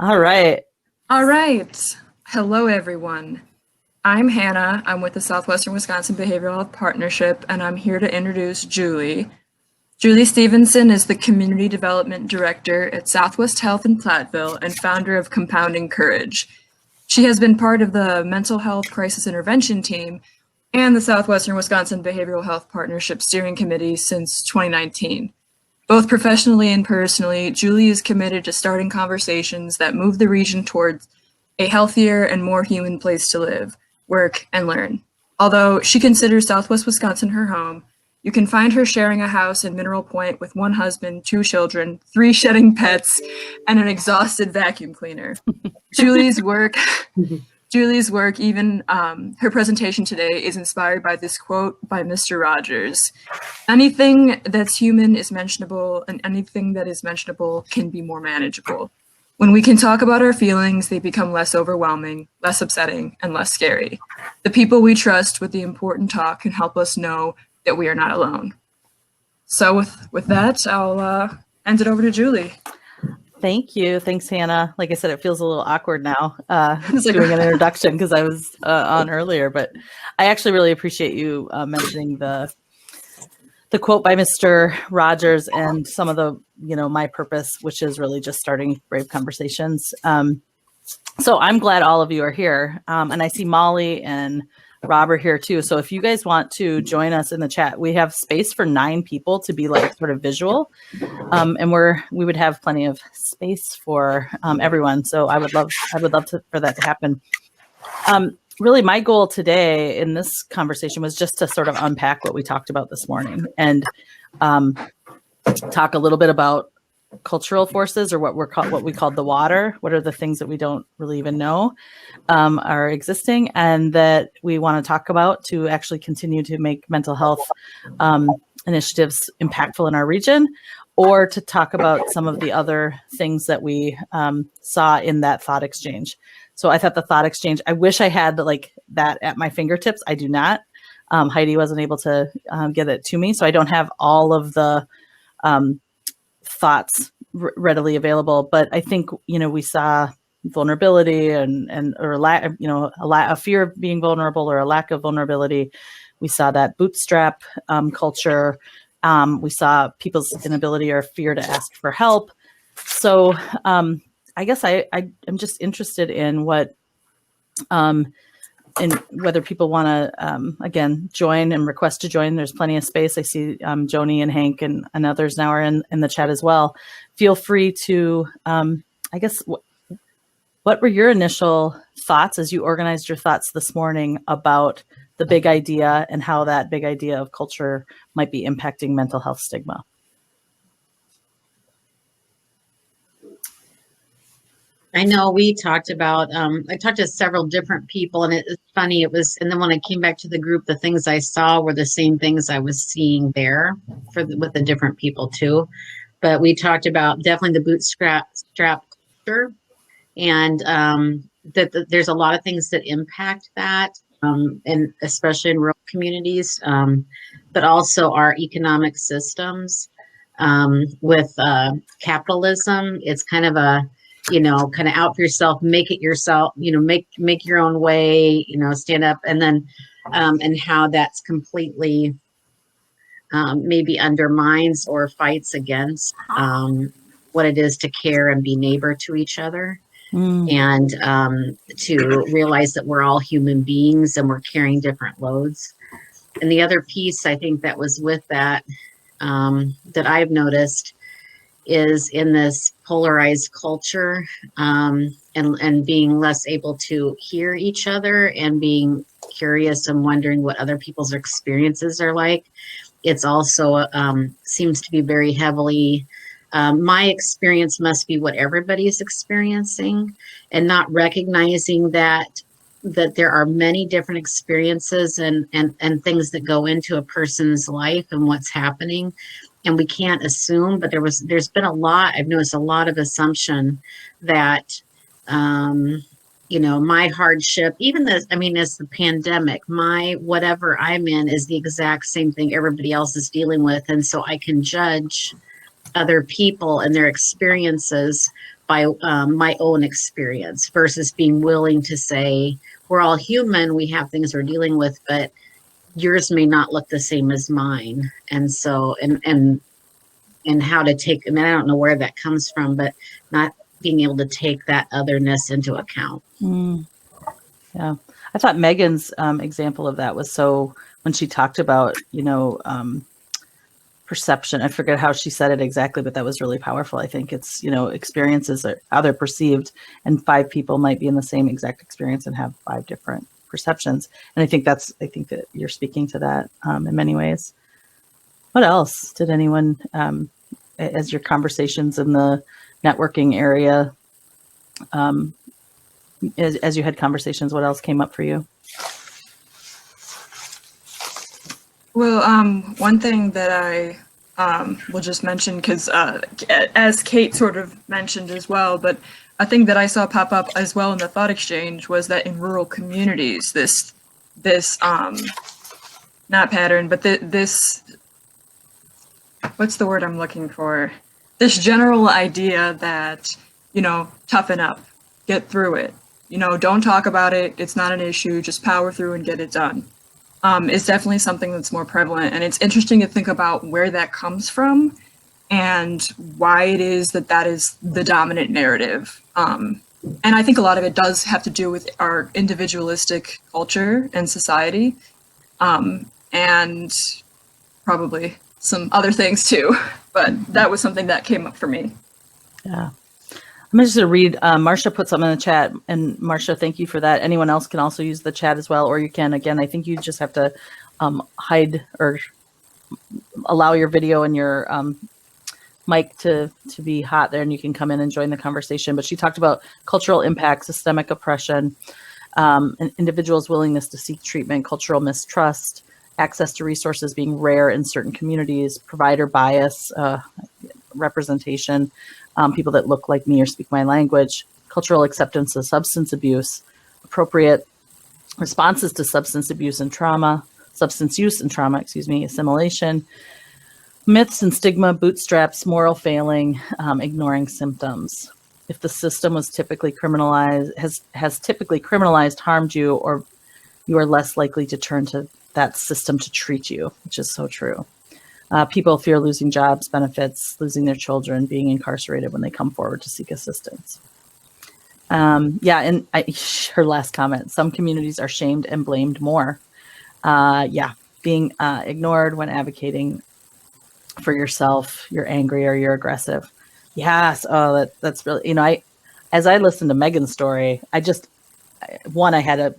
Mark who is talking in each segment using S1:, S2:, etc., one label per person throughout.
S1: All right.
S2: All right. Hello, everyone. I'm Hannah. I'm with the Southwestern Wisconsin Behavioral Health Partnership, and I'm here to introduce Julie. Julie Stephenson is the Community Development Director at Southwest Health in Platteville and founder of Compounding Courage. She has been part of the Mental Health Crisis Intervention Team and the Southwestern Wisconsin Behavioral Health Partnership Steering Committee since 2019. Both professionally and personally, Julie is committed to starting conversations that move the region towards a healthier and more human place to live, work, and learn. Although she considers Southwest Wisconsin her home, you can find her sharing a house in Mineral Point with one husband, 2 children, 3 shedding pets, and an exhausted vacuum cleaner. Julie's work, even her presentation today, is inspired by this quote by Mr. Rogers. Anything that's human is mentionable, and anything that is mentionable can be more manageable. When we can talk about our feelings, they become less overwhelming, less upsetting, and less scary. The people we trust with the important talk can help us know that we are not alone. So with that, I'll hand it over to Julie.
S1: Thank you. Thanks, Hannah. Like I said, it feels a little awkward now doing an introduction because I was on earlier, but I actually really appreciate you mentioning the quote by Mr. Rogers and some of the, my purpose, which is really just starting brave conversations. So I'm glad all of you are here. And I see Molly and Robert here too. So if you guys want to join us in the chat, we have space for 9 people to be like sort of visual. And we would have plenty of space for everyone. So I would love for that to happen. Really, my goal today in this conversation was just to sort of unpack what we talked about this morning and talk a little bit about cultural forces, or what we called the water. What are the things that we don't really even know are existing, and that we want to talk about to actually continue to make mental health initiatives impactful in our region, or to talk about some of the other things that we saw in that thought exchange. So I thought the thought exchange, I wish I had like that at my fingertips. I do not. Heidi wasn't able to get it to me, so I don't have all of the thoughts readily available. But I think, we saw vulnerability or a fear of being vulnerable or a lack of vulnerability. We saw that bootstrap culture. We saw people's inability or fear to ask for help. So I guess I'm just interested in what, and whether people want to, again, join and request to join. There's plenty of space. I see Joni and Hank and others now are in the chat as well. Feel free to, I guess, what were your initial thoughts as you organized your thoughts this morning about the big idea and how that big idea of culture might be impacting mental health stigma?
S3: I know we talked about, I talked to several different people, and it's funny, and then when I came back to the group, the things I saw were the same things I was seeing there with the different people too. But we talked about definitely the bootstrap culture, and that there's a lot of things that impact that, and especially in rural communities, but also our economic systems. With capitalism, it's kind of a, kind of out for yourself, make it yourself, make your own way, stand up, and then, and how that's completely maybe undermines or fights against what it is to care and be neighbor to each other. And to realize that we're all human beings and we're carrying different loads. And the other piece I think that was with that, that I've noticed, is in this polarized culture, and being less able to hear each other and being curious and wondering what other people's experiences are like. It's also seems to be very heavily, my experience must be what everybody's experiencing, and not recognizing that there are many different experiences and things that go into a person's life and what's happening. And we can't assume, but there's been I've noticed a lot of assumption that, my hardship, even as the pandemic, my whatever I'm in is the exact same thing everybody else is dealing with. And so I can judge other people and their experiences by my own experience versus being willing to say, we're all human, we have things we're dealing with, but yours may not look the same as mine. And so, and how to take, I mean, I don't know where that comes from, but not being able to take that otherness into account.
S1: Yeah. I thought Megan's example of that was so, when she talked about, perception, I forget how she said it exactly, but that was really powerful. I think it's, experiences are how they're perceived, and 5 people might be in the same exact experience and have 5 different perceptions. And I think that you're speaking to that in many ways. What else did anyone, as your conversations in the networking area, as you had conversations, what else came up for you?
S2: Well, one thing that I will just mention, because as Kate sort of mentioned as well, but a thing that I saw pop up as well in the thought exchange was that in rural communities, this not pattern, but this, what's the word I'm looking for? This general idea that, toughen up, get through it, don't talk about it. It's not an issue. Just power through and get it done. Is definitely something that's more prevalent. And it's interesting to think about where that comes from and why it is that is the dominant narrative. And I think a lot of it does have to do with our individualistic culture and society, and probably some other things too. But that was something that came up for me.
S1: Yeah. I'm just going to read, Marcia put something in the chat, and Marcia, thank you for that. Anyone else can also use the chat as well, or you can, again, I think you just have to hide or allow your video and your mic to be hot there, and you can come in and join the conversation. But she talked about cultural impact, systemic oppression, and individuals' willingness to seek treatment, cultural mistrust, access to resources being rare in certain communities, provider bias, representation, people that look like me or speak my language, cultural acceptance of substance abuse, appropriate responses to substance use and trauma, assimilation, myths and stigma, bootstraps, moral failing, ignoring symptoms. If the system was typically criminalized, has typically criminalized, harmed you, or you are less likely to turn to that system to treat you, which is so true. People fear losing jobs, benefits, losing their children, being incarcerated when they come forward to seek assistance. And her last comment, some communities are shamed and blamed more. Being ignored when advocating for yourself, you're angry or you're aggressive. Yes, that's really, as I listened to Megan's story, I had a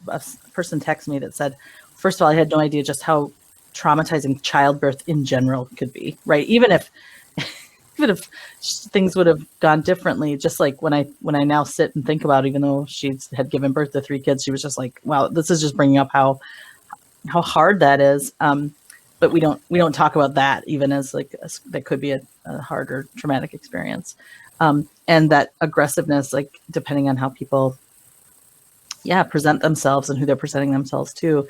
S1: person text me that said, first of all, I had no idea just how traumatizing childbirth in general could be, right? Even if things would have gone differently, just like when I now sit and think about, even though she had given birth to 3 kids, she was just like, wow, this is just bringing up how hard that is. But we don't talk about that even as that could be a hard or traumatic experience. And that aggressiveness, like depending on how people, present themselves and who they're presenting themselves to,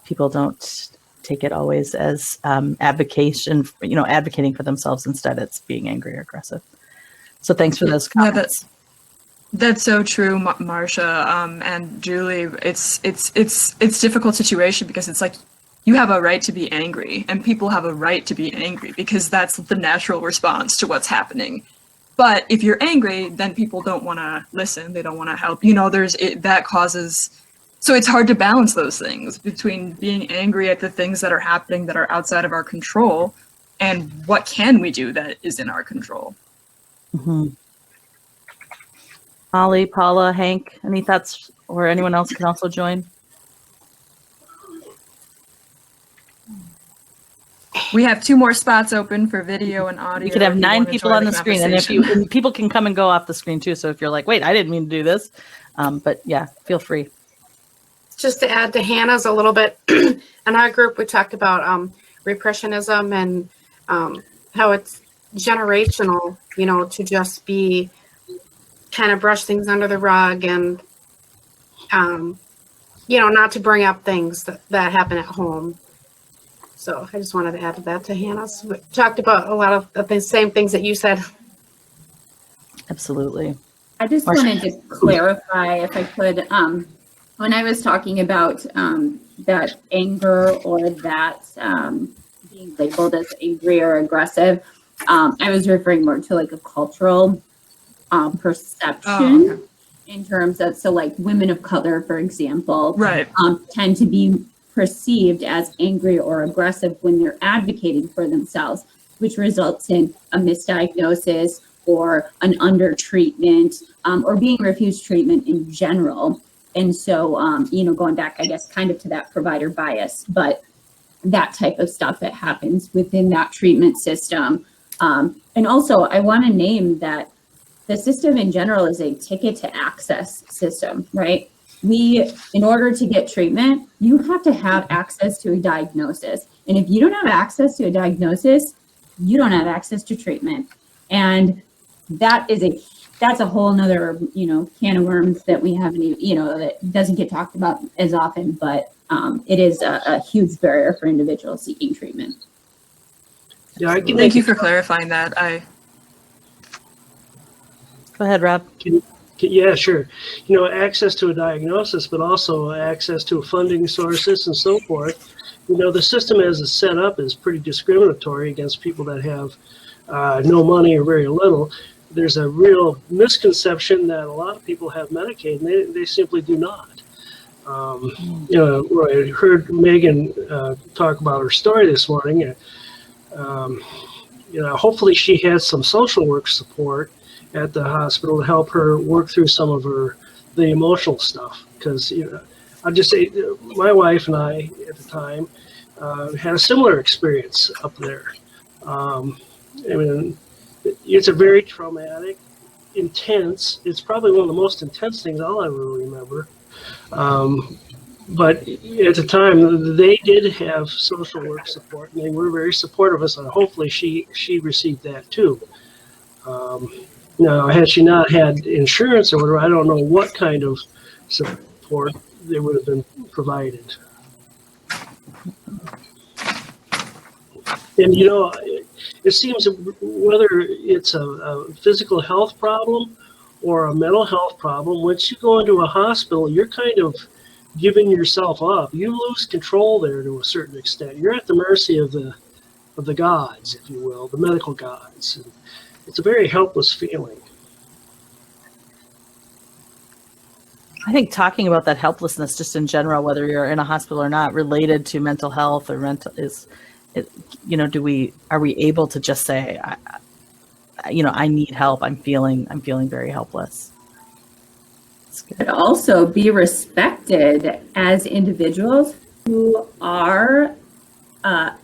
S1: people don't take it always as advocating for themselves. Instead, it's being angry or aggressive. So thanks for those comments.
S2: That's so true, Marcia and Julie. It's difficult situation because it's like you have a right to be angry, and people have a right to be angry because that's the natural response to what's happening. But if you're angry, then people don't want to listen. They don't want to help. That causes. So it's hard to balance those things between being angry at the things that are happening that are outside of our control and what can we do that is in our control.
S1: Mm-hmm. Holly, Paula, Hank, any thoughts, or anyone else can also join?
S2: We have 2 more spots open for video and audio.
S1: You could have 9 people on the screen, and people can come and go off the screen too. So if you're like, wait, I didn't mean to do this, but feel free.
S4: Just to add to Hannah's a little bit, in our group, we talked about repressionism and how it's generational, to just be kind of brush things under the rug and, not to bring up things that happen at home. So I just wanted to add to that to Hannah's. We talked about a lot of the same things that you said.
S1: Absolutely.
S5: I just
S1: Marcia?
S5: wanted to clarify, if I could, when I was talking about that anger or that being labeled as angry or aggressive, I was referring more to like a cultural perception in terms of, so like women of color, for example,
S2: Right.
S5: tend to be perceived as angry or aggressive when they're advocating for themselves, which results in a misdiagnosis or an undertreatment, or being refused treatment in general. And so, going back, I guess, kind of to that provider bias, but that type of stuff that happens within that treatment system. And also, I want to name that the system in general is a ticket to access system, right? In order to get treatment, you have to have access to a diagnosis. And if you don't have access to a diagnosis, you don't have access to treatment. And that's a whole nother, can of worms that we haven't even, that doesn't get talked about as often, but it is a huge barrier for individuals seeking treatment.
S6: Yeah, I can
S2: Thank you for clarifying that.
S1: Go ahead, Rob.
S6: Yeah, sure. Access to a diagnosis, but also access to funding sources and so forth. The system as it's set up is pretty discriminatory against people that have no money or very little. There's a real misconception that a lot of people have Medicaid, and they simply do not. I heard Megan talk about her story this morning. Hopefully she had some social work support at the hospital to help her work through some of the emotional stuff. Because, I'll just say my wife and I at the time had a similar experience up there. It's a very traumatic, intense, it's probably one of the most intense things I'll ever remember. But at the time, they did have social work support, and they were very supportive of us, and hopefully she received that too. Now, had she not had insurance or whatever, I don't know what kind of support they would have been provided. And it seems whether it's a physical health problem or a mental health problem, once you go into a hospital, you're kind of giving yourself up. You lose control there to a certain extent. You're at the mercy of the gods, if you will, the medical gods. And it's a very helpless feeling.
S1: I think talking about that helplessness just in general, whether you're in a hospital or not, related to mental health or are we able to just say, I need help. I'm feeling very helpless.
S5: But also be respected as individuals who are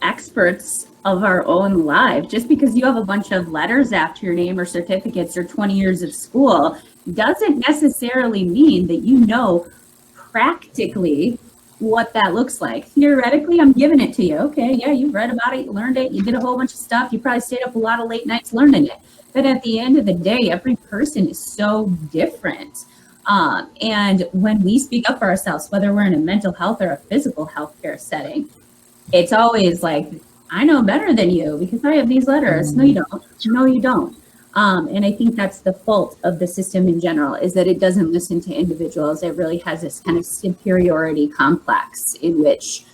S5: experts of our own lives. Just because you have a bunch of letters after your name or certificates or 20 years of school doesn't necessarily mean that you know practically what that looks like. Theoretically, I'm giving it to you. Okay, yeah, you've read about it, you learned it, you did a whole bunch of stuff, you probably stayed up a lot of late nights learning it. But at the end of the day, every person is so different. And when we speak up for ourselves, whether we're in a mental health or a physical health care setting, it's always like, I know better than you because I have these letters. No, you don't. No, you don't. And I think that's the fault of the system in general, is that it doesn't listen to individuals. It really has this kind of superiority complex in which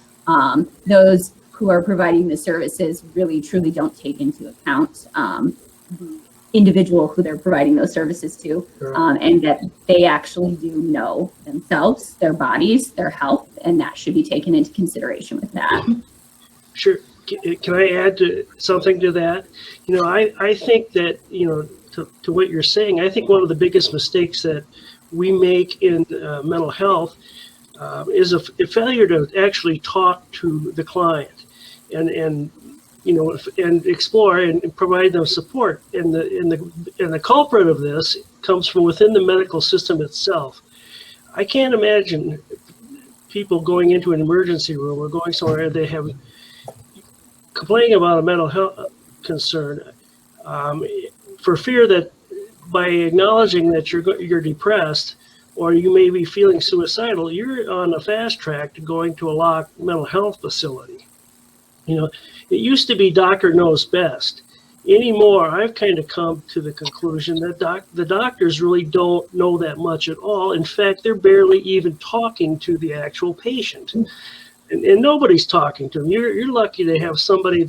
S5: those who are providing the services really truly don't take into account the individual who they're providing those services to, and that they actually do know themselves, their bodies, their health, and that should be taken into consideration with that.
S6: Sure. Can I add something to that? I think that, to what you're saying, I think one of the biggest mistakes that we make in mental health is a failure to actually talk to the client and explore and provide them support. And the culprit of this comes from within the medical system itself. I can't imagine people going into an emergency room or going somewhere they have complaining about a mental health concern for fear that by acknowledging that you're depressed or you may be feeling suicidal, you're on a fast track to going to a locked mental health facility. It used to be doctor knows best. anymore, I've kind of come to the conclusion that the doctors really don't know that much at all. In fact, they're barely even talking to the actual patient, and nobody's talking to them. You're lucky to have somebody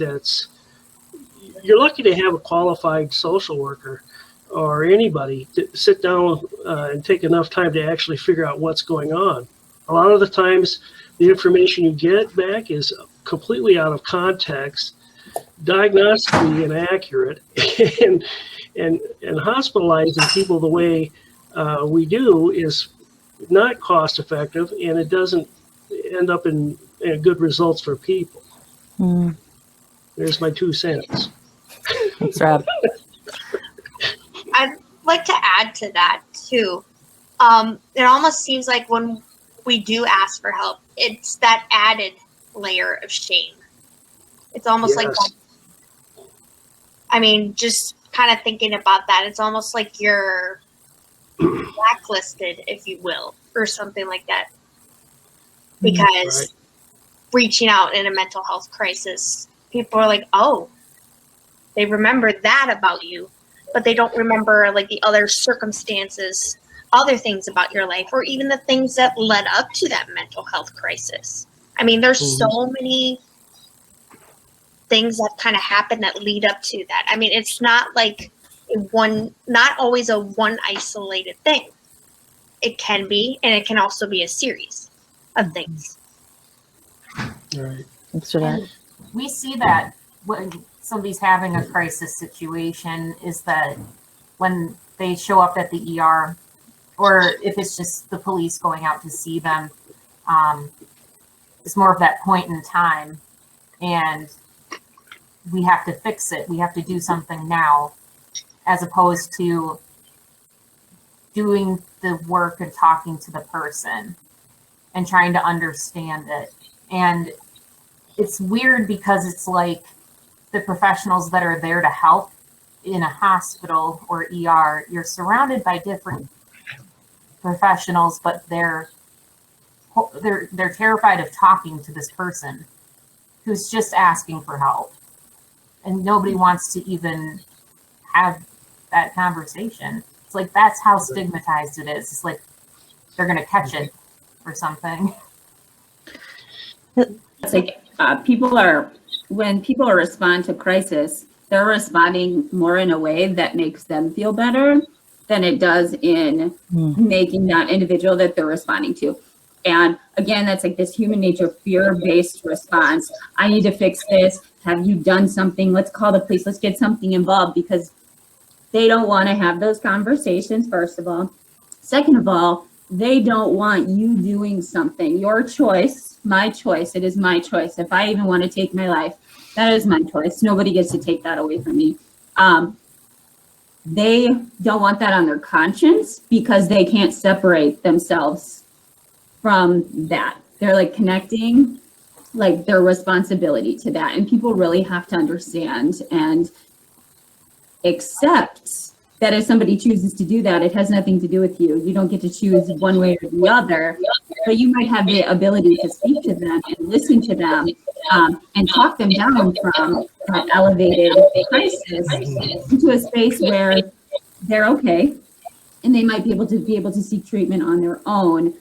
S6: you're lucky to have a qualified social worker or anybody to sit down and take enough time to actually figure out what's going on. A lot of the times, the information you get back is completely out of context, diagnostically inaccurate, and hospitalizing people the way we do is not cost effective, and it doesn't end up in good results for people. There's my 2 cents.
S1: Thanks, Rob.
S7: I'd like to add to that too. It almost seems like when we do ask for help, it's that added layer of shame. It's almost like, I mean, just kind of thinking about that, it's almost like you're blacklisted, if you will, or something like that. Because reaching out in a mental health crisis, people are like, oh, they remember that about you, but they don't remember like the other circumstances, other things about your life, or even the things that led up to that mental health crisis. I mean, there's so many things that kind of happen that lead up to that. I mean, it's not like not always a one isolated thing. It can be, and it can also be a series of things.
S6: All right.
S1: Thanks for that.
S8: We see that when somebody's having a crisis situation is that when they show up at the ER, or if it's just the police going out to see them, it's more of that point in time, and we have to fix it. We have to do something now, as opposed to doing the work and talking to the person and trying to understand it. And it's weird because it's like the professionals that are there to help in a hospital or ER, you're surrounded by different professionals, but they're terrified of talking to this person who's just asking for help, and nobody wants to even have that conversation. It's like, that's how stigmatized it is. It's like they're going to catch it or something.
S5: It's like when people respond to crisis, they're responding more in a way that makes them feel better than it does in making that individual that they're responding to. And again, that's like this human nature, fear-based response. I need to fix this. Have you done something? Let's call the police. Let's get something involved, because they don't want to have those conversations, first of all. Second of all, they don't want you doing something. Your choice, my choice, it is my choice. If I even want to take my life, that is my choice. Nobody gets to take that away from me. They don't want that on their conscience because they can't separate themselves from that. They're like connecting like their responsibility to that. And people really have to understand and accept that if somebody chooses to do that, it has nothing to do with you. You don't get to choose one way or the other, but you might have the ability to speak to them and listen to them and talk them down from that elevated crisis into a space where they're okay, and they might be able to seek treatment on their own,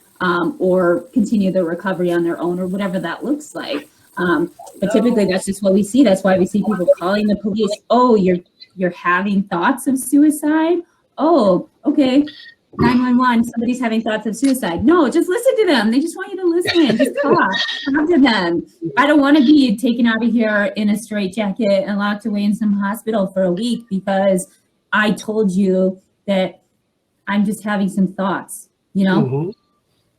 S5: or continue the recovery on their own, or whatever that looks like. But typically that's just what we see. That's why we see people calling the police. Oh, you're having thoughts of suicide? Oh, okay. 911, somebody's having thoughts of suicide. No, just listen to them. They just want you to listen. Just talk to them. I don't want to be taken out of here in a straitjacket and locked away in some hospital for a week because I told you that I'm just having some thoughts, you know?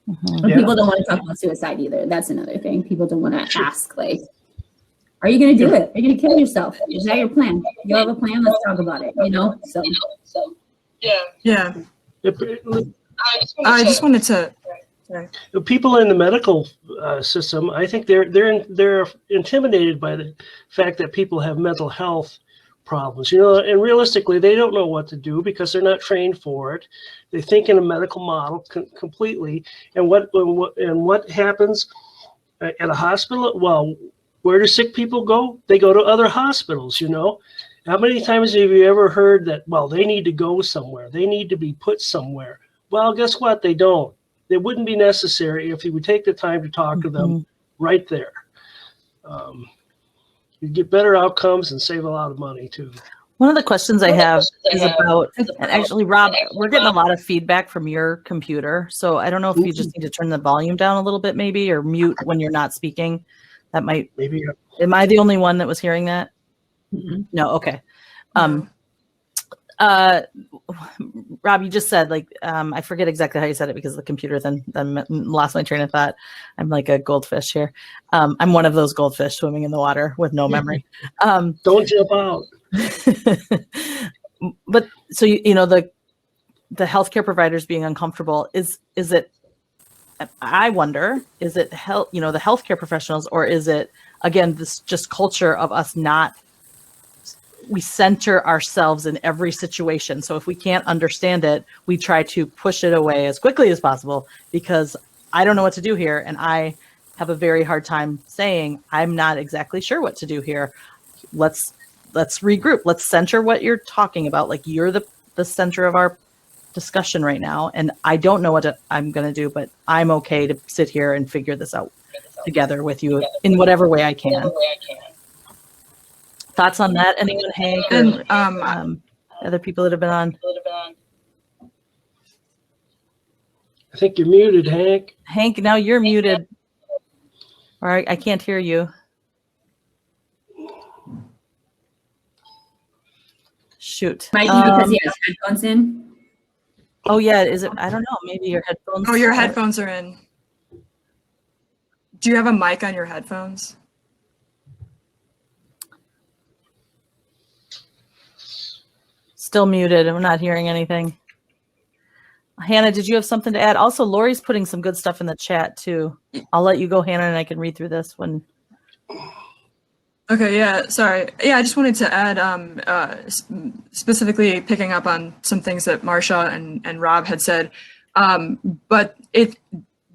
S5: But people don't want to talk about suicide either. That's another thing. People don't want to ask, like, are you going to do it? Are you going to kill yourself? Is that your plan? You have a plan? Let's talk about it, you know? So
S2: Yeah. I just wanted to.
S6: The people in the medical system, I think they're intimidated by the fact that people have mental health problems, you know, and realistically, they don't know what to do because they're not trained for it. They think in a medical model completely. And what happens at a hospital? Well, where do sick people go? They go to other hospitals, you know, How many times have you ever heard that, well, they need to go somewhere, they need to be put somewhere? Well, guess what? They don't. It wouldn't be necessary if you would take the time to talk to them right there. You'd get better outcomes and save a lot of money too.
S1: One of the questions I have is about, and actually, Rob, we're getting a lot of feedback from your computer. So I don't know if you just need to turn the volume down a little bit, maybe, or mute when you're not speaking. That might,
S6: Maybe.
S1: am I the only one that was hearing that? No, okay. Rob, you just said, like, I forget exactly how you said it because the computer then lost my train of thought. I'm like a goldfish here. I'm one of those goldfish swimming in the water with no memory.
S6: Don't jump out.
S1: But so, you know, the healthcare providers being uncomfortable, is it, I wonder, is it the healthcare professionals, or is it, again, this just culture of us not, we center ourselves in every situation. So if we can't understand it, we try to push it away as quickly as possible because I don't know what to do here. And I have a very hard time saying, I'm not exactly sure what to do here. Let's regroup. Let's center what you're talking about. Like, you're the center of our discussion right now. And I don't know what I'm going to do, but I'm okay to sit here and figure this out together with you in whatever way I can. Thoughts on that? Anyone, Hank, or other people that have been on?
S6: I think you're muted, Hank.
S1: Hank, now you're muted. All right, I can't hear you. Shoot.
S5: Might be because he has headphones in.
S1: Oh yeah, is it? I don't know. Maybe your headphones.
S2: Oh, your headphones are in. Do you have a mic on your headphones?
S1: Still muted. I'm not hearing anything. Hannah, did you have something to add? Also, Lori's putting some good stuff in the chat too. I'll let you go, Hannah, and I can read through this when.
S2: Okay, yeah, sorry. Yeah, I just wanted to add, specifically picking up on some things that Marsha and Rob had said, but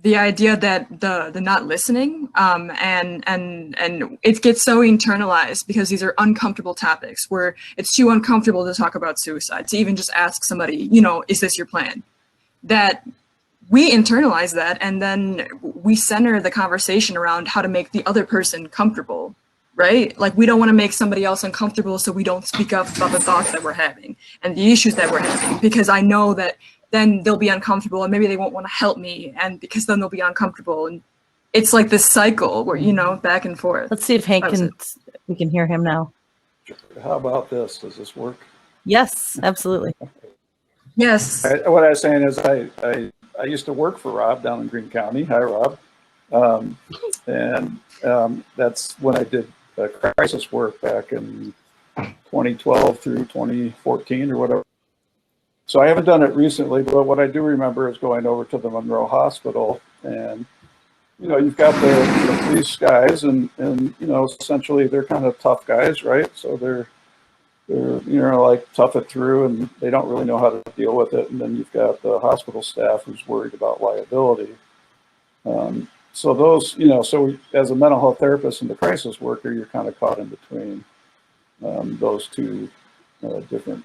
S2: the idea that the not listening, and it gets so internalized because these are uncomfortable topics where it's too uncomfortable to talk about suicide, to even just ask somebody, you know, is this your plan? That we internalize that, and then we center the conversation around how to make the other person comfortable. Right? Like, we don't want to make somebody else uncomfortable, so we don't speak up about the thoughts that we're having and the issues that we're having, because I know that then they'll be uncomfortable and maybe they won't want to help me, and because then they'll be uncomfortable. And it's like this cycle where, you know, back and forth.
S1: Let's see if Hank we can hear him now.
S9: How about this? Does this work?
S1: Yes, absolutely.
S2: Yes.
S9: What I was saying is I used to work for Rob down in Greene County. Hi, Rob. That's when I did crisis work back in 2012 through 2014 or whatever. So I haven't done it recently, but what I do remember is going over to the Monroe Hospital, and you know, you've got the police guys, and you know, essentially they're kind of tough guys, right? So they're you know, like, tough it through, and they don't really know how to deal with it. And then you've got the hospital staff who's worried about liability. So those, you know, so as a mental health therapist and the crisis worker, you're kind of caught in between those two different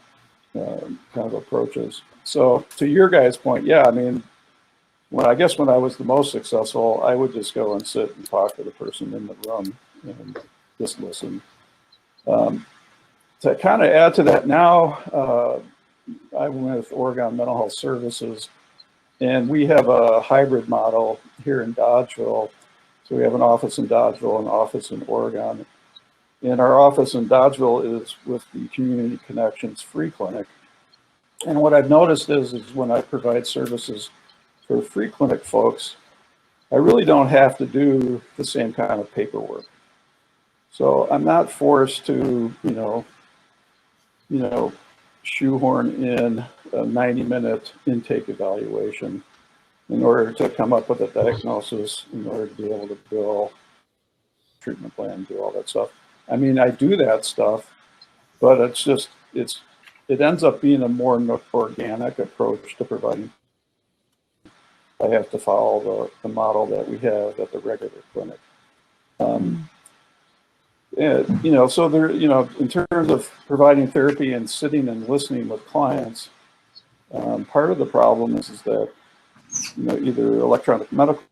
S9: kind of approaches. So to your guys' point, yeah, I mean, when I was the most successful, I would just go and sit and talk to the person in the room and just listen. To kind of add to that, now I'm with Oregon Mental Health Services, and we have a hybrid model here in Dodgeville. So we have an office in Dodgeville and an office in Oregon. And our office in Dodgeville is with the Community Connections Free Clinic. And what I've noticed is when I provide services for free clinic folks, I really don't have to do the same kind of paperwork. So I'm not forced to, you know, shoehorn in a 90-minute intake evaluation in order to come up with a diagnosis, in order to be able to bill, treatment plan, do all that stuff. I mean, I do that stuff, but it's just, it ends up being a more organic approach to providing. I have to follow the model that we have at the regular clinic. So there, in terms of providing therapy and sitting and listening with clients, part of the problem is that, either electronic medical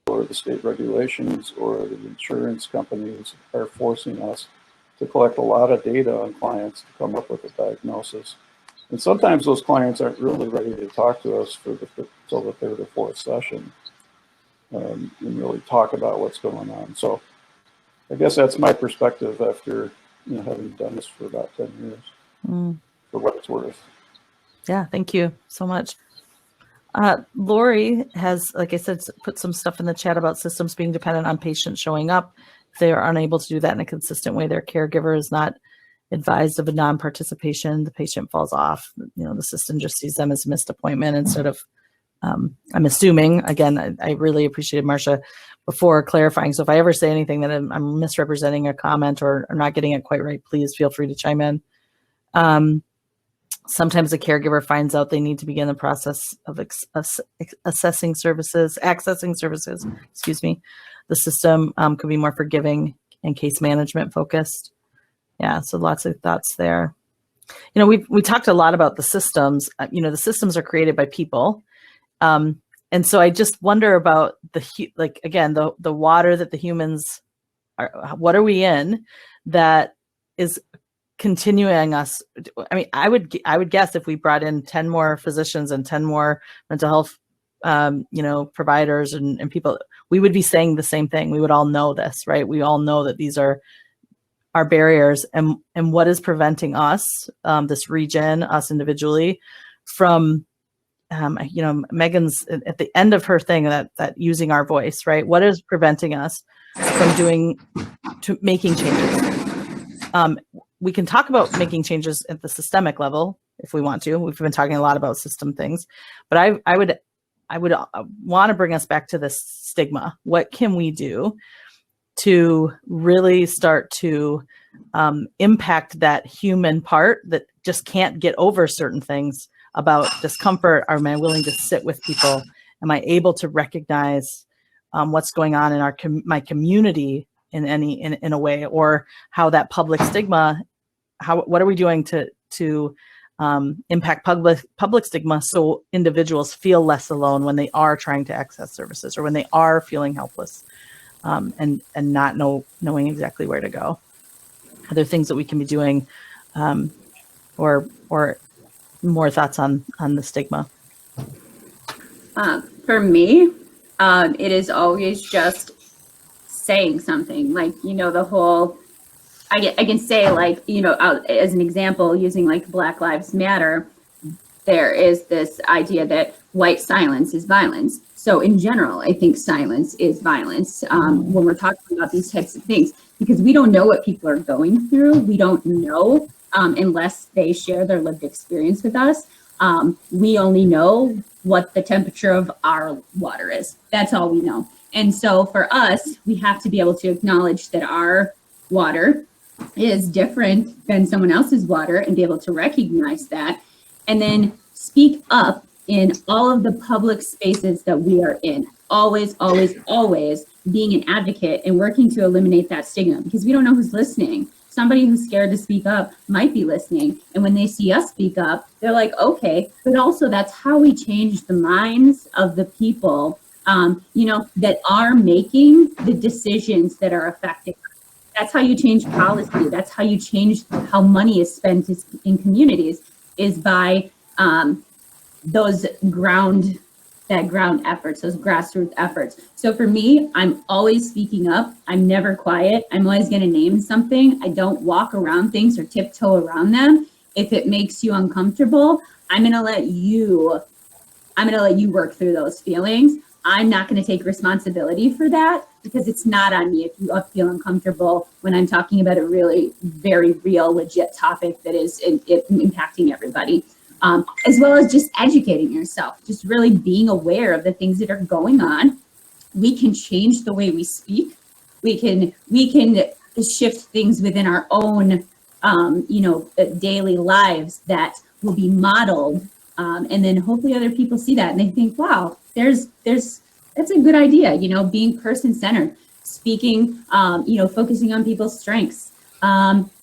S9: or the state regulations or the insurance companies are forcing us to collect a lot of data on clients to come up with a diagnosis. And sometimes those clients aren't really ready to talk to us until the third or fourth session and really talk about what's going on. So I guess that's my perspective after having done this for about 10 years, for what it's worth.
S1: Yeah, thank you so much. Lori has, like I said, put some stuff in the chat about systems being dependent on patients showing up. If they are unable to do that in a consistent way, their caregiver is not advised of a non-participation, the patient falls off. The system just sees them as a missed appointment instead of, I'm assuming, again, I really appreciated Marcia before clarifying. So if I ever say anything that I'm misrepresenting a comment or not getting it quite right, please feel free to chime in. Sometimes a caregiver finds out they need to begin the process of accessing services. The system could be more forgiving and case management focused. Yeah, so lots of thoughts there. We talked a lot about the systems. The systems are created by people. And so I just wonder about the water that the humans are, what are we in that is continuing us? I mean, I would guess if we brought in 10 more physicians and 10 more mental health, providers and people, we would be saying the same thing. We would all know this, right? We all know that these are our barriers and what is preventing us, this region, us individually, from, Megan's at the end of her thing that using our voice, right? What is preventing us from making changes? We can talk about making changes at the systemic level if we want to. We've been talking a lot about system things, but I would want to bring us back to this stigma. What can we do to really start to impact that human part that just can't get over certain things about discomfort? Am I willing to sit with people? Am I able to recognize what's going on in my community in a way, or how that public stigma, what are we doing to impact public stigma so individuals feel less alone when they are trying to access services or when they are feeling helpless and not knowing exactly where to go? Are there things that we can be doing, or more thoughts on the stigma?
S5: For me, it is always just saying something, like, the whole, I can say, like, as an example, using like Black Lives Matter, there is this idea that white silence is violence. So in general, I think silence is violence when we're talking about these types of things, because we don't know what people are going through. We don't know unless they share their lived experience with us. We only know what the temperature of our water is. That's all we know. And so for us, we have to be able to acknowledge that our water is different than someone else's water and be able to recognize that, and then speak up in all of the public spaces that we are in. Always, always, always being an advocate and working to eliminate that stigma, because we don't know who's listening. Somebody who's scared to speak up might be listening. And when they see us speak up, they're like, okay. But also that's how we change the minds of the people, that are making the decisions that are affecting us. That's how you change policy. That's how you change how money is spent in communities, is by those ground efforts, those grassroots efforts. So for me, I'm always speaking up. I'm never quiet. I'm always going to name something. I don't walk around things or tiptoe around them. If it makes you uncomfortable, I'm going to let you work through those feelings. I'm not going to take responsibility for that, because it's not on me if you feel uncomfortable when I'm talking about a really very real, legit topic that is impacting everybody. As well as just educating yourself, just really being aware of the things that are going on. We can change the way we speak. We can shift things within our own, daily lives that will be modeled. And then hopefully other people see that and they think, wow, that's a good idea, being person-centered. speaking, focusing on people's strengths,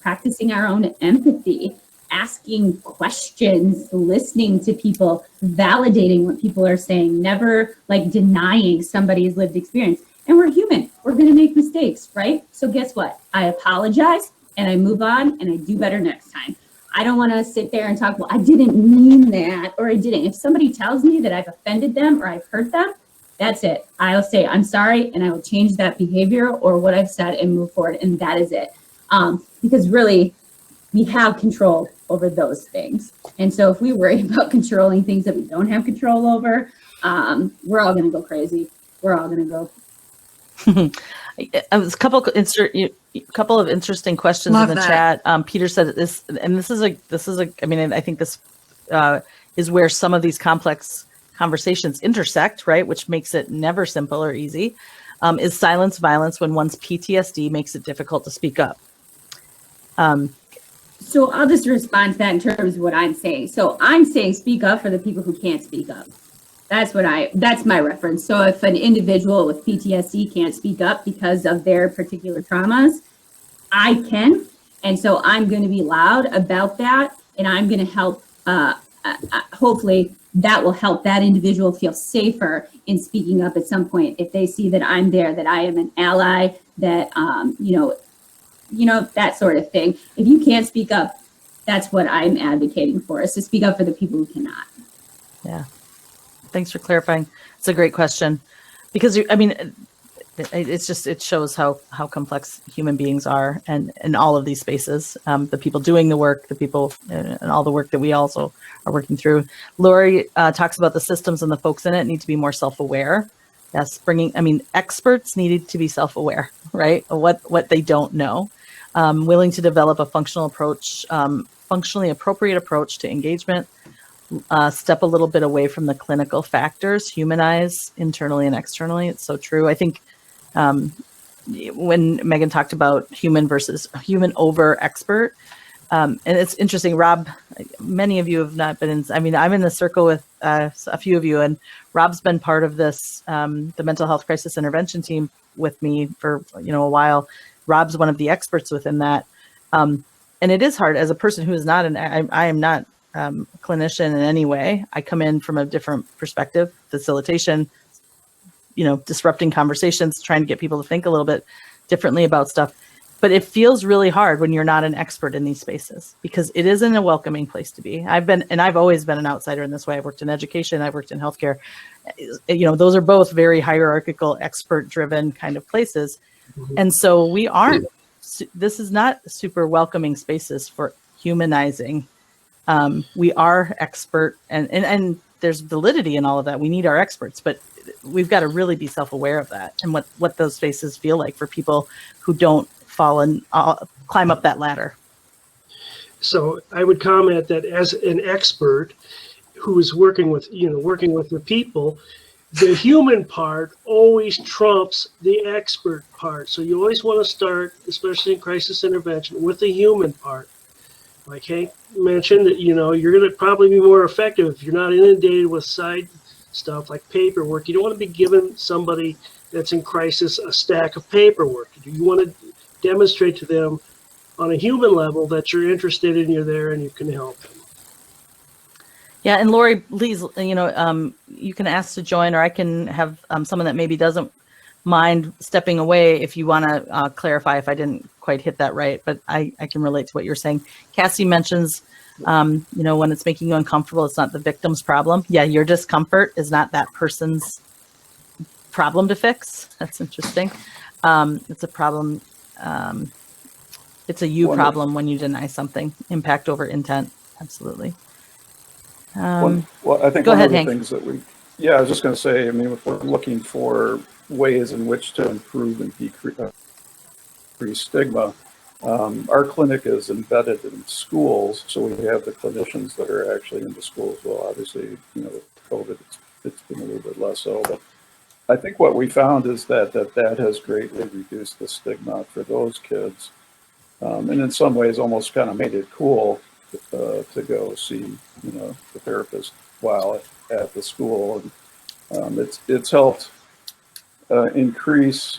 S5: practicing our own empathy, asking questions, listening to people, validating what people are saying, never like denying somebody's lived experience. And we're human. We're going to make mistakes, right? So guess what? I apologize and I move on and I do better next time. I don't want to sit there and talk, well, I didn't mean that, or I didn't. If somebody tells me that I've offended them or I've hurt them, that's it. I'll say, I'm sorry, and I will change that behavior or what I've said and move forward, and that is it. Because really, we have control over those things. And so if we worry about controlling things that we don't have control over, we're all going to go crazy. We're all going to go.
S1: A couple of interesting questions
S2: Love
S1: in the
S2: that.
S1: chat. Peter said this, and this is a. I mean, I think this is where some of these complex conversations intersect, right? Which makes it never simple or easy. Is silence violence when one's PTSD makes it difficult to speak up?
S5: So I'll just respond to that in terms of what I'm saying. So I'm saying speak up for the people who can't speak up. That's my reference. So if an individual with PTSD can't speak up because of their particular traumas, I can. And so I'm going to be loud about that. And I'm going to help, hopefully that will help that individual feel safer in speaking up at some point. If they see that I'm there, that I am an ally, that, that sort of thing. If you can't speak up, that's what I'm advocating for, is to speak up for the people who cannot.
S1: Yeah. Thanks for clarifying. It's a great question, because it shows how complex human beings are, and in all of these spaces, the people doing the work, the people, and all the work that we also are working through. Lori talks about the systems and the folks in it need to be more self-aware. Yes, experts needed to be self-aware, right? What they don't know, willing to develop a functionally appropriate approach to engagement. Step a little bit away from the clinical factors, humanize internally and externally. It's so true. I think when Megan talked about human versus human over expert, and it's interesting, Rob, many of you have not been in, I'm in the circle with a few of you, and Rob's been part of this, the mental health crisis intervention team with me for, a while. Rob's one of the experts within that. And it is hard as a person who is not I am not clinician in any way. I come in from a different perspective, facilitation, disrupting conversations, trying to get people to think a little bit differently about stuff. But it feels really hard when you're not an expert in these spaces, because it isn't a welcoming place to be. I've always been an outsider in this way. I've worked in education, I've worked in healthcare. Those are both very hierarchical, expert driven kind of places. Mm-hmm. And so this is not super welcoming spaces for humanizing. We are expert, and there's validity in all of that. We need our experts, but we've got to really be self-aware of that and what those spaces feel like for people who don't fall and climb up that ladder.
S6: So I would comment that as an expert who is working with the people, the human part always trumps the expert part. So you always want to start, especially in crisis intervention, with the human part. Like Hank mentioned, that you're going to probably be more effective if you're not inundated with side stuff like paperwork. You don't want to be giving somebody that's in crisis a stack of paperwork. You want to demonstrate to them on a human level that you're interested and you're there and you can help them.
S1: Yeah, and Lori, please, you can ask to join, or I can have someone that maybe doesn't mind stepping away if you want to clarify if I didn't quite hit that right, but I can relate to what you're saying. Cassie mentions, when it's making you uncomfortable, it's not the victim's problem. Yeah, your discomfort is not that person's problem to fix. That's interesting. It's a problem. It's a you problem when you deny something. Impact over intent. Absolutely.
S9: Well, I think
S1: go
S9: one
S1: ahead,
S9: of the
S1: Hank.
S9: things that I was just going to say, if we're looking for ways in which to improve and decrease stigma, our clinic is embedded in schools, so we have the clinicians that are actually in the schools. Well, obviously, with COVID, it's been a little bit less so, but I think what we found is that has greatly reduced the stigma for those kids, and in some ways almost kind of made it cool to go see the therapist while at the school, and it's helped increase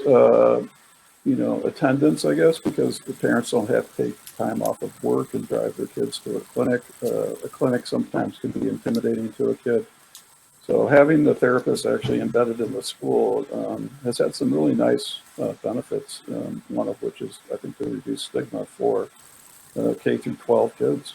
S9: attendance, I guess, because the parents don't have to take time off of work and drive their kids to a clinic. A clinic sometimes can be intimidating to a kid. So having the therapist actually embedded in the school has had some really nice benefits, one of which is, I think, to reduce stigma for K through 12 kids.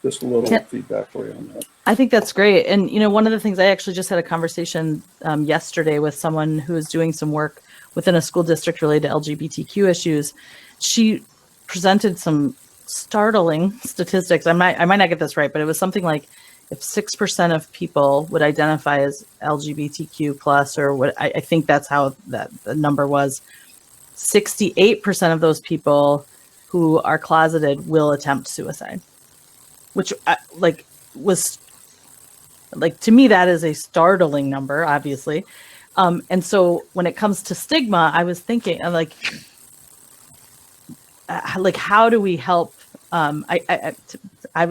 S9: Just a little feedback for you on that.
S1: I think that's great. And, one of the things, I actually just had a conversation yesterday with someone who is doing some work within a school district related to LGBTQ issues. She presented some startling statistics. I might not get this right, but it was something like if 6% of people would identify as LGBTQ plus, or what I think that's how that the number was, 68% of those people who are closeted will attempt suicide, which was to me, that is a startling number, obviously. And so when it comes to stigma, I was thinking how do we help? I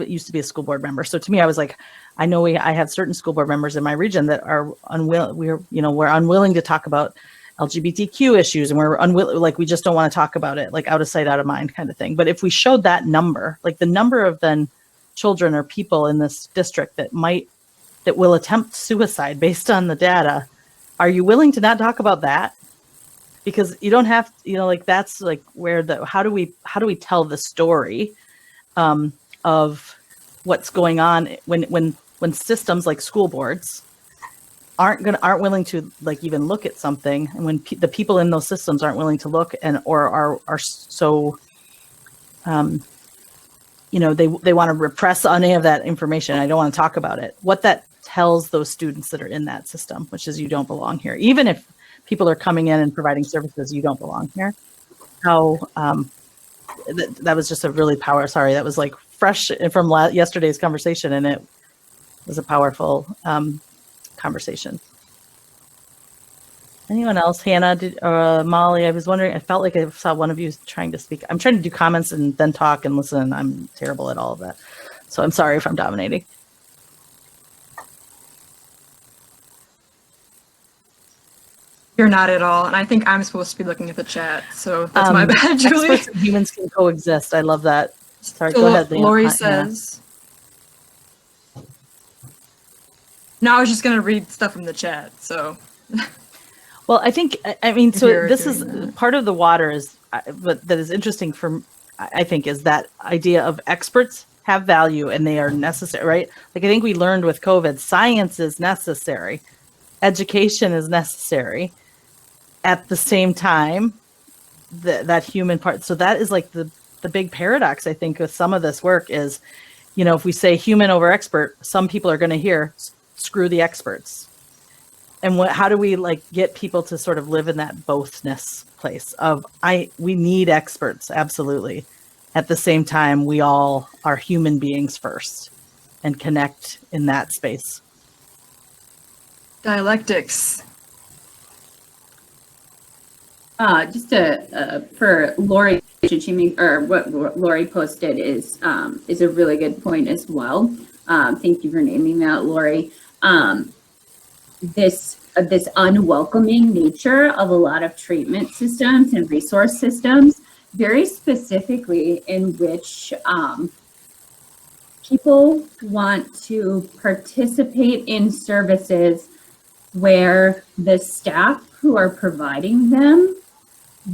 S1: used to be a school board member. So to me, I was like, I know I have certain school board members in my region that are unwilling. We're unwilling to talk about LGBTQ issues, and we're unwilling, we just don't want to talk about it, out of sight, out of mind kind of thing. But if we showed that number, the number of then children or people in this district that will attempt suicide based on the data, are you willing to not talk about that? Because you don't have, that's where how do we tell the story of what's going on when systems like school boards aren't willing to even look at something, and when the people in those systems aren't willing to look or are so they want to repress any of that information. I don't want to talk about it. What that tells those students that are in that system, which is you don't belong here. Even if people are coming in and providing services, you don't belong here. How that was just a really that was fresh from yesterday's conversation, and it was a powerful conversation. Anyone else? Hannah, Molly? I was wondering, I felt like I saw one of you trying to speak. I'm trying to do comments and then talk and listen. I'm terrible at all of that. So I'm sorry if I'm dominating.
S2: You're not at all. And I think I'm supposed to be looking at the chat. So that's my bad, Julie.
S1: Experts and humans can coexist. I love that. Sorry,
S2: So
S1: go ahead.
S2: Lori says. No, I was just going to read stuff from the chat. So.
S1: Well, I think, so this is
S2: that.
S1: part of the water but that is interesting I think, is that idea of experts have value and they are necessary, right? I think we learned with COVID, science is necessary. Education is necessary. At the same time, that human part. So that is the big paradox, I think, with some of this work is, if we say human over expert, some people are going to hear, screw the experts. And how do we get people to sort of live in that bothness place of we need experts, absolutely. At the same time, we all are human beings first and connect in that space.
S2: Dialectics.
S5: Just for Lori, what Lori posted is a really good point as well. Thank you for naming that, Lori. This unwelcoming nature of a lot of treatment systems and resource systems, very specifically in which people want to participate in services where the staff who are providing them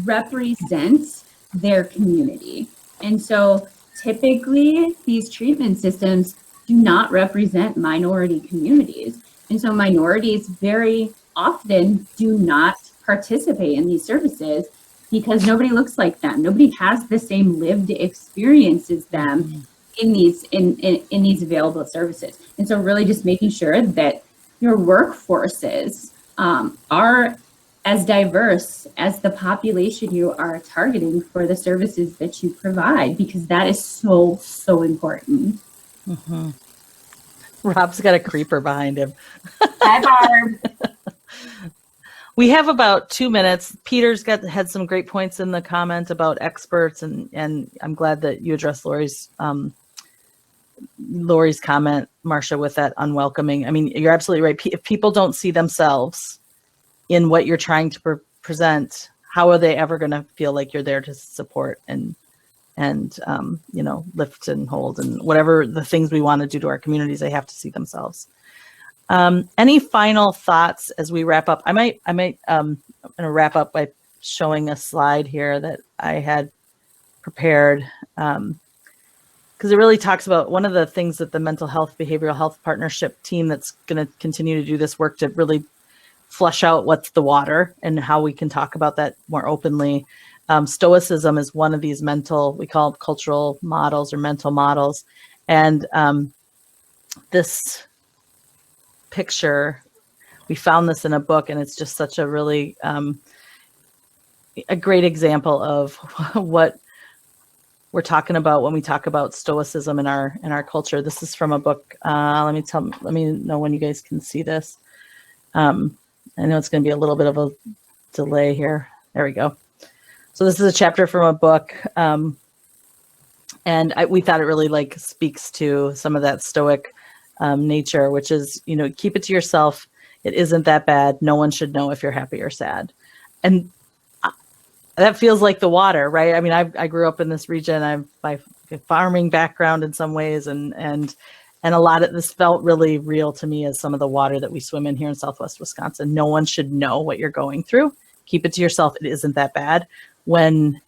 S5: represent their community. And so typically these treatment systems do not represent minority communities. And so minorities very often do not participate in these services because nobody looks like them. Nobody has the same lived experience as them in these available services. And so really just making sure that your workforces are as diverse as the population you are targeting for the services that you provide, because that is so, so important.
S1: Mm-hmm. Rob's got a creeper behind him.
S8: Hi, Barb.
S1: We have about 2 minutes. Peter's had some great points in the comment about experts, and I'm glad that you addressed Lori's comment, Marcia, with that unwelcoming. I mean, you're absolutely right. If people don't see themselves in what you're trying to present, how are they ever going to feel like you're there to support and lift and hold and whatever the things we want to do to our communities, they have to see themselves. Any final thoughts as we wrap up? I'm going to wrap up by showing a slide here that I had prepared, because it really talks about one of the things that the mental health, behavioral health partnership team that's going to continue to do this work to really flush out what's the water and how we can talk about that more openly. Stoicism is one of these we call it cultural models or mental models. And this picture, we found this in a book, and it's just such a really a great example of what we're talking about when we talk about stoicism in our culture. This is from a book. Let me know when you guys can see this. I know it's going to be a little bit of a delay here. There we go. So this is a chapter from a book, and we thought it really speaks to some of that stoic nature, which is, keep it to yourself. It isn't that bad. No one should know if you're happy or sad. And that feels like the water, right? I mean, I grew up in this region. I'm by farming background in some ways, and a lot of this felt really real to me as some of the water that we swim in here in Southwest Wisconsin. No one should know what you're going through. Keep it to yourself. It isn't that bad. When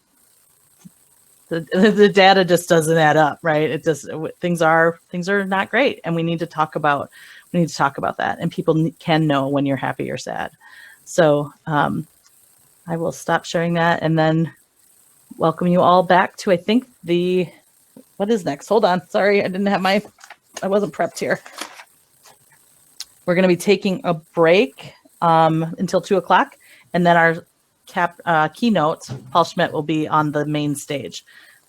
S1: the data just doesn't add up, right? It just things are not great, and we need to talk about that. And people can know when you're happy or sad. So I will stop sharing that and then welcome you all back to, I think, what is next? Hold on. Sorry, I wasn't prepped here. We're going to be taking a break until 2:00, and then our keynote, Paul Schmidt, will be on the main stage.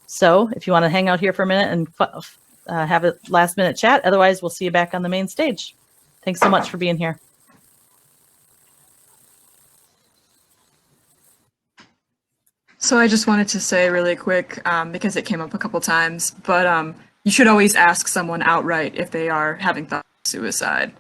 S1: So if you want to hang out here for a minute and have a last minute chat, otherwise we'll see you back on the main stage. Thanks so much for being here.
S2: So I just wanted to say really quick, because it came up a couple times, but you should always ask someone outright if they are having thoughts of suicide,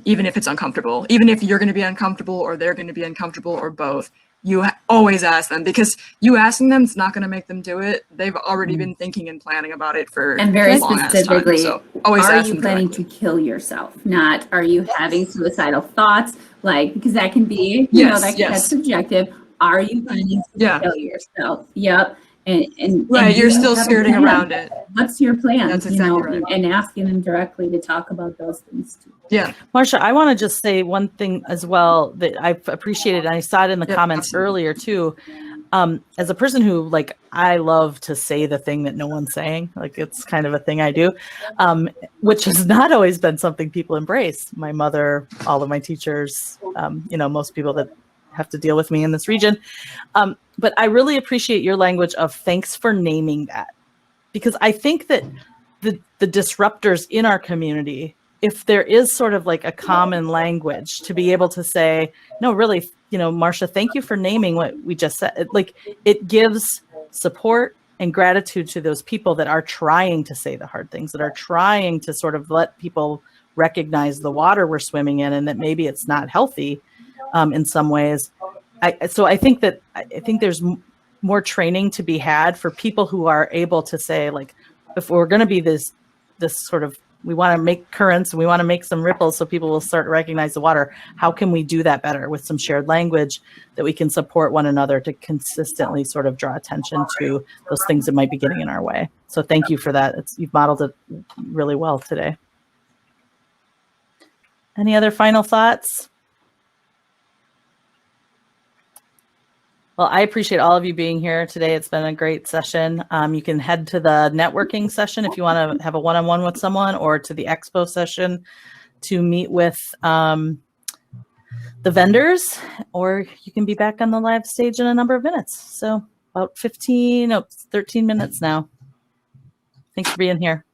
S2: even if it's uncomfortable, even if you're going to be uncomfortable or they're going to be uncomfortable or both. You always ask them, because you asking them is not going to make them do it. They've already been thinking and planning about it for
S5: and very
S2: long
S5: specifically,
S2: time, so always
S5: are
S2: ask
S5: you
S2: them
S5: planning
S2: directly.
S5: to kill yourself? Not are you having suicidal thoughts? Because that can be, that's subjective. Are you planning to kill yourself? Yep. And
S2: right, you're still
S5: have a
S2: skirting
S5: plan.
S2: around it.
S5: What's your plan?
S2: That's exactly right.
S5: And asking them directly to talk about those things too.
S2: Yeah.
S1: Marsha, I want to just say one thing as well that I've appreciated, and I saw it in the comments earlier too. As a person who, I love to say the thing that no one's saying, it's kind of a thing I do, which has not always been something people embrace. My mother, all of my teachers, most people that have to deal with me in this region. But I really appreciate your language of thanks for naming that, because I think that the disruptors in our community, if there is sort of a common language to be able to say, no, really, Marsha, thank you for naming what we just said. It gives support and gratitude to those people that are trying to say the hard things, that are trying to sort of let people recognize the water we're swimming in and that maybe it's not healthy in some ways. I think there's more training to be had for people who are able to say, if we're going to be this sort of, we want to make currents and we want to make some ripples so people will start to recognize the water. How can we do that better with some shared language that we can support one another to consistently sort of draw attention to those things that might be getting in our way? So thank you for that. You've modeled it really well today. Any other final thoughts? Well, I appreciate all of you being here today. It's been a great session. You can head to the networking session if you want to have a one-on-one with someone, or to the expo session to meet with the vendors, or you can be back on the live stage in a number of minutes. So about 13 minutes now. Thanks for being here.